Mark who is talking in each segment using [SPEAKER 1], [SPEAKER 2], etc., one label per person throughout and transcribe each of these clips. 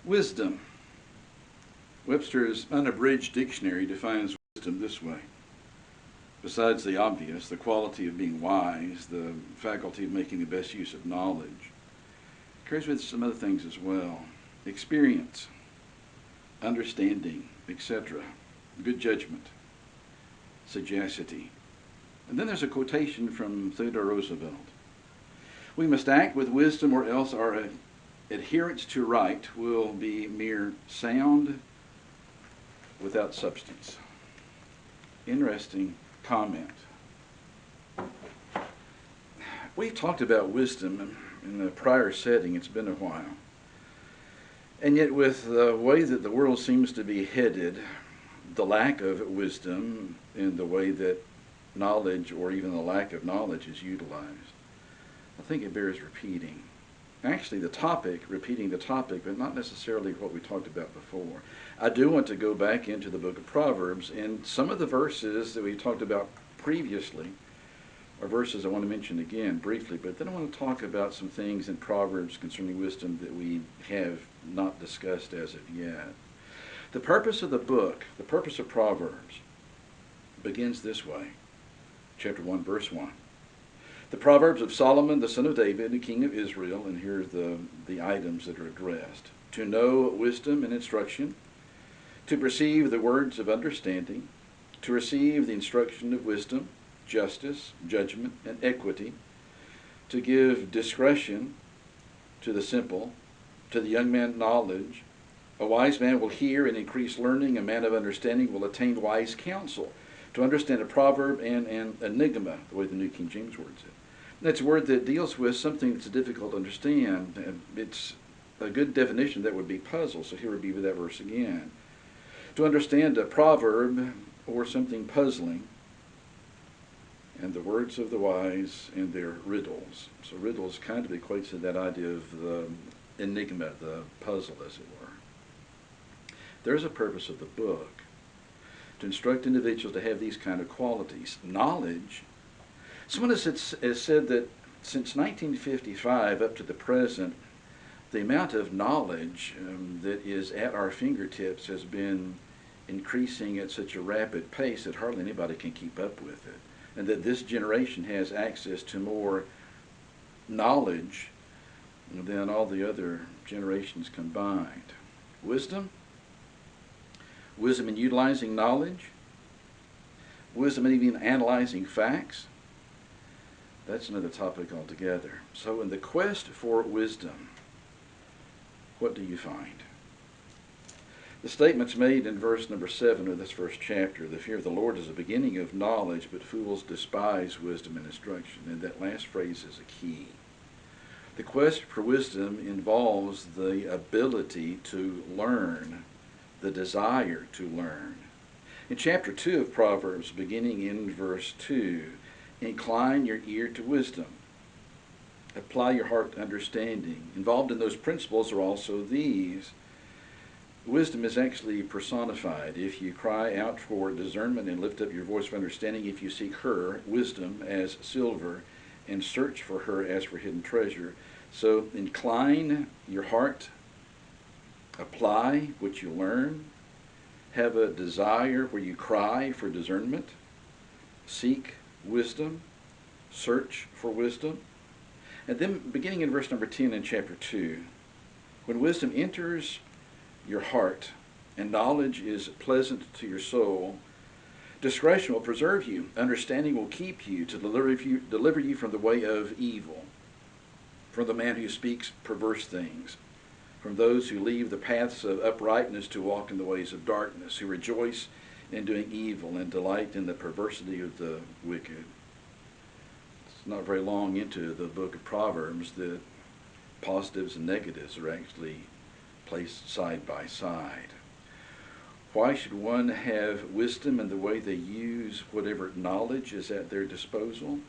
[SPEAKER 1] Wisdom. Webster's Unabridged Dictionary defines wisdom this way. Besides the obvious, the quality of being wise, the faculty of making the best use of knowledge, it carries with it some other things as well. Experience, understanding, etc. Good judgment, sagacity. And then there's a quotation from Theodore Roosevelt. We must act with wisdom, or else our adherence to right will be mere sound without substance. Interesting comment. We've talked about wisdom in a prior setting. It's been a while. And yet with the way that the world seems to be headed, the lack of wisdom in the way that knowledge, or even the lack of knowledge, is utilized, I think it bears repeating. Actually, repeating the topic, but not necessarily what we talked about before. I do want to go back into the book of Proverbs, and some of the verses that we talked about previously are verses I want to mention again briefly, but then I want to talk about some things in Proverbs concerning wisdom that we have not discussed as of yet. The purpose of the book, the purpose of Proverbs, begins this way. Chapter 1, verse 1. The Proverbs of Solomon, the son of David, the king of Israel, and here are the items that are addressed. To know wisdom and instruction, to perceive the words of understanding, to receive the instruction of wisdom, justice, judgment, and equity, to give discretion to the simple, to the young man knowledge. A wise man will hear and increase learning. A man of understanding will attain wise counsel. To understand a proverb and an enigma, the way the New King James words it. That's a word that deals with something that's difficult to understand. And it's a good definition that would be puzzle. So here would be with that verse again. To understand a proverb or something puzzling, and the words of the wise and their riddles. So riddles kind of equates to that idea of the enigma, the puzzle, as it were. There's a purpose of the book, to instruct individuals to have these kind of qualities. Knowledge. Someone has said that since 1955 up to the present, the amount of knowledge that is at our fingertips has been increasing at such a rapid pace that hardly anybody can keep up with it. And that this generation has access to more knowledge than all the other generations combined. Wisdom. Wisdom in utilizing knowledge. Wisdom in even analyzing facts. That's another topic altogether. So in the quest for wisdom, what do you find? The statement's made in verse number 7 of this first chapter. The fear of the Lord is the beginning of knowledge, but fools despise wisdom and instruction. And that last phrase is a key. The quest for wisdom involves the ability to learn, the desire to learn. In chapter 2 of Proverbs, beginning in verse 2, incline your ear to wisdom. Apply your heart to understanding. Involved in those principles are also these. Wisdom is actually personified. If you cry out for discernment and lift up your voice for understanding, if you seek her, wisdom, as silver, and search for her as for hidden treasure. So incline your heart, apply what you learn, have a desire where you cry for discernment, seek wisdom, search for wisdom. And then beginning in verse number 10 in chapter 2, when wisdom enters your heart and knowledge is pleasant to your soul, discretion will preserve you, understanding will keep you, to deliver you from the way of evil, from the man who speaks perverse things, from those who leave the paths of uprightness to walk in the ways of darkness, who rejoice in doing evil and delight in the perversity of the wicked. It's not very long into the book of Proverbs that positives and negatives are actually placed side by side. Why should one have wisdom in the way they use whatever knowledge is at their disposal?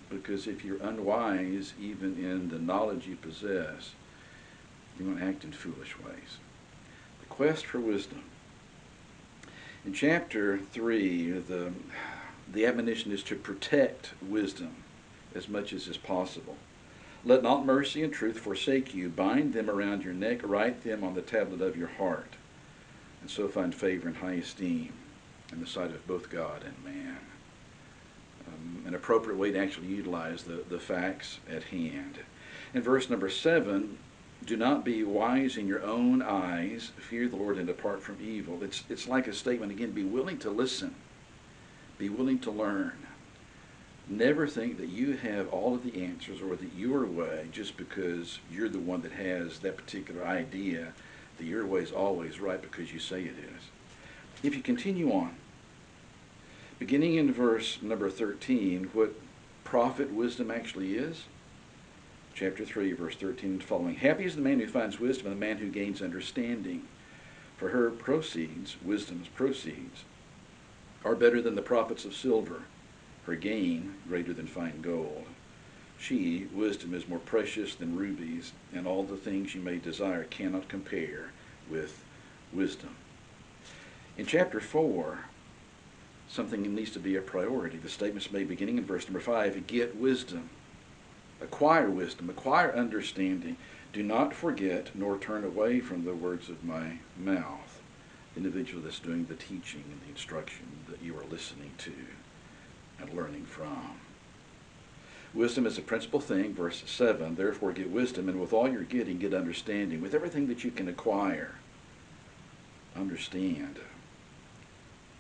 [SPEAKER 1] Because if you're unwise, even in the knowledge you possess, you're going to act in foolish ways. The quest for wisdom. In chapter 3, the admonition is to protect wisdom as much as is possible. Let not mercy and truth forsake you. Bind them around your neck. Write them on the tablet of your heart. And so find favor and high esteem in the sight of both God and man. An appropriate way to actually utilize the facts at hand. In verse number 7, do not be wise in your own eyes. Fear the Lord and depart from evil. It's like a statement again. Be willing to listen. Be willing to learn. Never think that you have all of the answers or that your way, just because you're the one that has that particular idea, that your way is always right because you say it is. If you continue on, beginning in verse number 13, what prophet wisdom actually is, chapter 3, verse 13 and following. Happy is the man who finds wisdom and the man who gains understanding. For her proceeds, wisdom's proceeds, are better than the profits of silver, her gain greater than fine gold. She, wisdom, is more precious than rubies, and all the things you may desire cannot compare with wisdom. In chapter 4, something needs to be a priority. The statement's made beginning in verse number 5, get wisdom, acquire understanding. Do not forget nor turn away from the words of my mouth. The individual that's doing the teaching and the instruction that you are listening to and learning from. Wisdom is a principal thing, verse 7. Therefore get wisdom, and with all you're getting, get understanding. With everything that you can acquire, understand.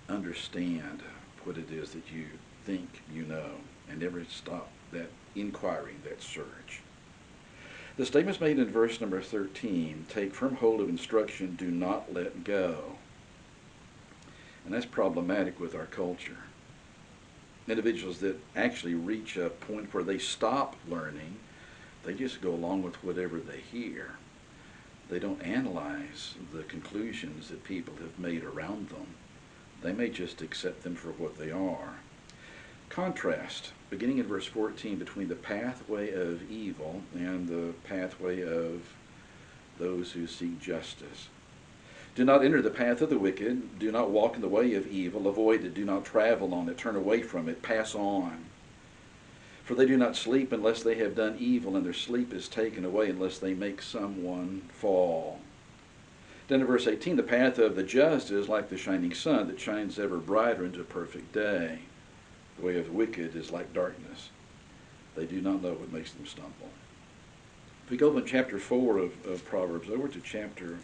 [SPEAKER 1] Understand what it is that you think you know, and never stop that inquiry, that search. The statement's made in verse number 13, take firm hold of instruction, do not let go. And that's problematic with our culture. Individuals that actually reach a point where they stop learning, they just go along with whatever they hear. They don't analyze the conclusions that people have made around them. They may just accept them for what they are. Contrast, beginning in verse 14, between the pathway of evil and the pathway of those who seek justice. Do not enter the path of the wicked. Do not walk in the way of evil. Avoid it. Do not travel on it. Turn away from it. Pass on. For they do not sleep unless they have done evil, and their sleep is taken away unless they make someone fall. Then in verse 18, the path of the just is like the shining sun that shines ever brighter into a perfect day. The way of the wicked is like darkness. They do not know what makes them stumble. If we go from chapter 4 of Proverbs over to chapter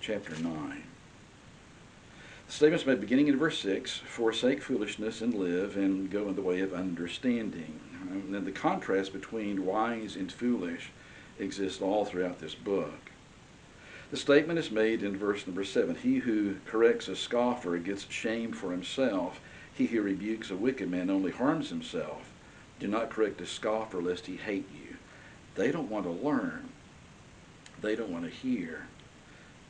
[SPEAKER 1] 9. The statement's made beginning in verse 6, forsake foolishness and live, and go in the way of understanding. And then the contrast between wise and foolish exists all throughout this book. The statement is made in verse number 7, he who corrects a scoffer gets shame for himself. He who rebukes a wicked man only harms himself. Do not correct a scoffer lest he hate you. They don't want to learn. They don't want to hear.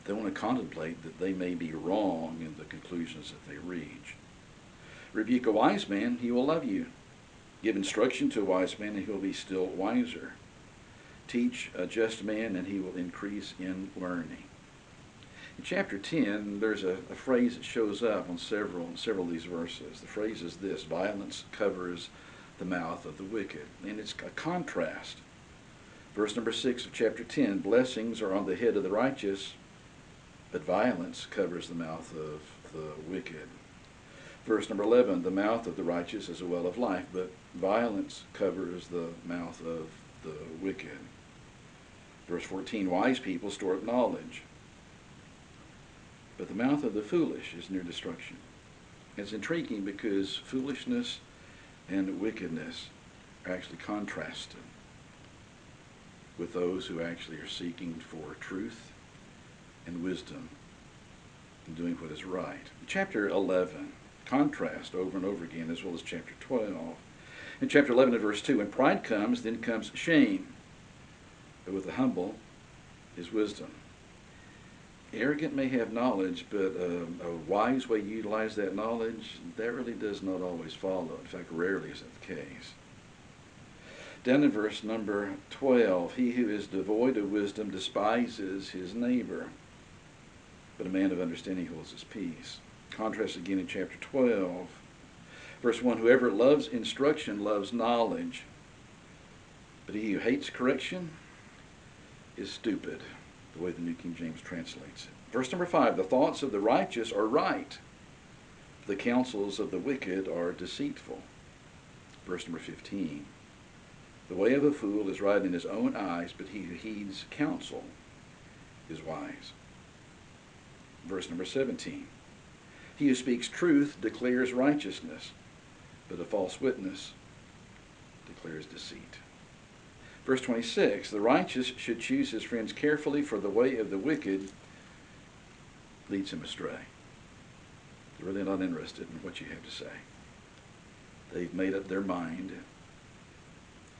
[SPEAKER 1] They want to contemplate that they may be wrong in the conclusions that they reach. Rebuke a wise man, he will love you. Give instruction to a wise man, and he will be still wiser. Teach a just man, and he will increase in learning. In chapter 10, there's a phrase that shows up on several of these verses. The phrase is this, violence covers the mouth of the wicked. And it's a contrast. Verse number 6 of chapter 10, blessings are on the head of the righteous, but violence covers the mouth of the wicked. Verse number 11, the mouth of the righteous is a well of life, but violence covers the mouth of the wicked. Verse 14, wise people store up knowledge, but the mouth of the foolish is near destruction. It's intriguing because foolishness and wickedness are actually contrasted with those who actually are seeking for truth and wisdom and doing what is right. Chapter 11, contrast over and over again, as well as chapter 12. In chapter 11 and verse 2, when pride comes, then comes shame, but with the humble is wisdom. Arrogant may have knowledge, but a wise way to utilize that knowledge, that really does not always follow. In fact, rarely is that the case. Down in verse number 12, he who is devoid of wisdom despises his neighbor, but a man of understanding holds his peace. Contrast again in chapter 12. Verse 1, whoever loves instruction loves knowledge, But he who hates correction is stupid, the way the New King James translates it. Verse number 5, the thoughts of the righteous are right. The counsels of the wicked are deceitful. Verse number 15, the way of a fool is right in his own eyes, but he who heeds counsel is wise. Verse number 17, he who speaks truth declares righteousness, but a false witness declares deceit. Verse 26, the righteous should choose his friends carefully, for the way of the wicked leads him astray. They're really not interested in what you have to say. They've made up their mind,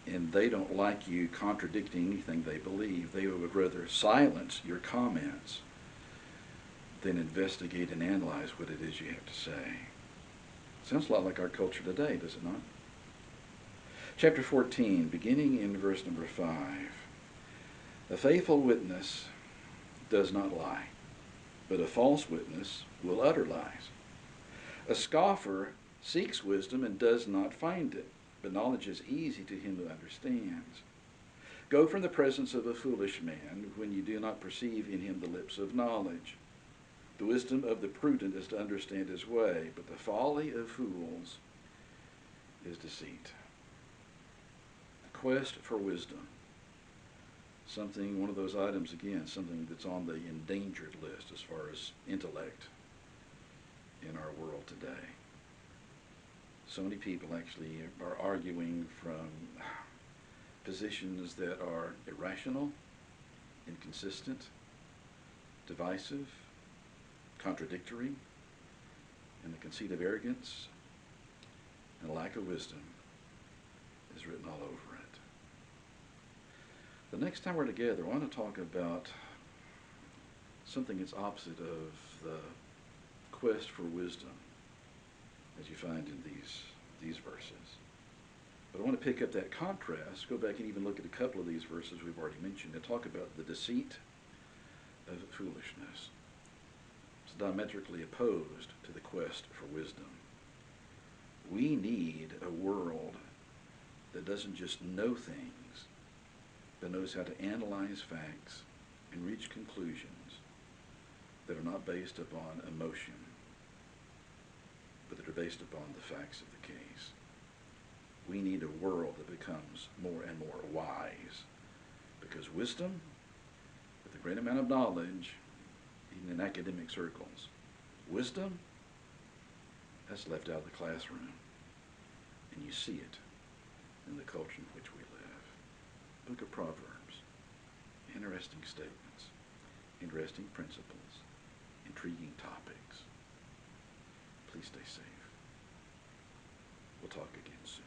[SPEAKER 1] and they don't like you contradicting anything they believe. They would rather silence your comments than investigate and analyze what it is you have to say. Sounds a lot like our culture today, does it not? Chapter 14, beginning in verse number 5. A faithful witness does not lie, but a false witness will utter lies. A scoffer seeks wisdom and does not find it, but knowledge is easy to him who understands. Go from the presence of a foolish man when you do not perceive in him the lips of knowledge. The wisdom of the prudent is to understand his way, but the folly of fools is deceit. The quest for wisdom. One of those items again, something that's on the endangered list as far as intellect in our world today. So many people actually are arguing from positions that are irrational, inconsistent, divisive, contradictory, and the conceit of arrogance and lack of wisdom is written all over it. The next time we're together, I want to talk about something that's opposite of the quest for wisdom as you find in these verses. But I want to pick up that contrast, go back and even look at a couple of these verses we've already mentioned, and talk about the deceit of foolishness. It's diametrically opposed to the quest for wisdom. We need a world that doesn't just know things, but knows how to analyze facts and reach conclusions that are not based upon emotion, but that are based upon the facts of the case. We need a world that becomes more and more wise, because wisdom, with a great amount of knowledge, even in academic circles, wisdom, that's left out of the classroom, and you see it in the culture in which we live. Book of Proverbs, interesting statements, interesting principles, intriguing topics. Please stay safe. We'll talk again soon.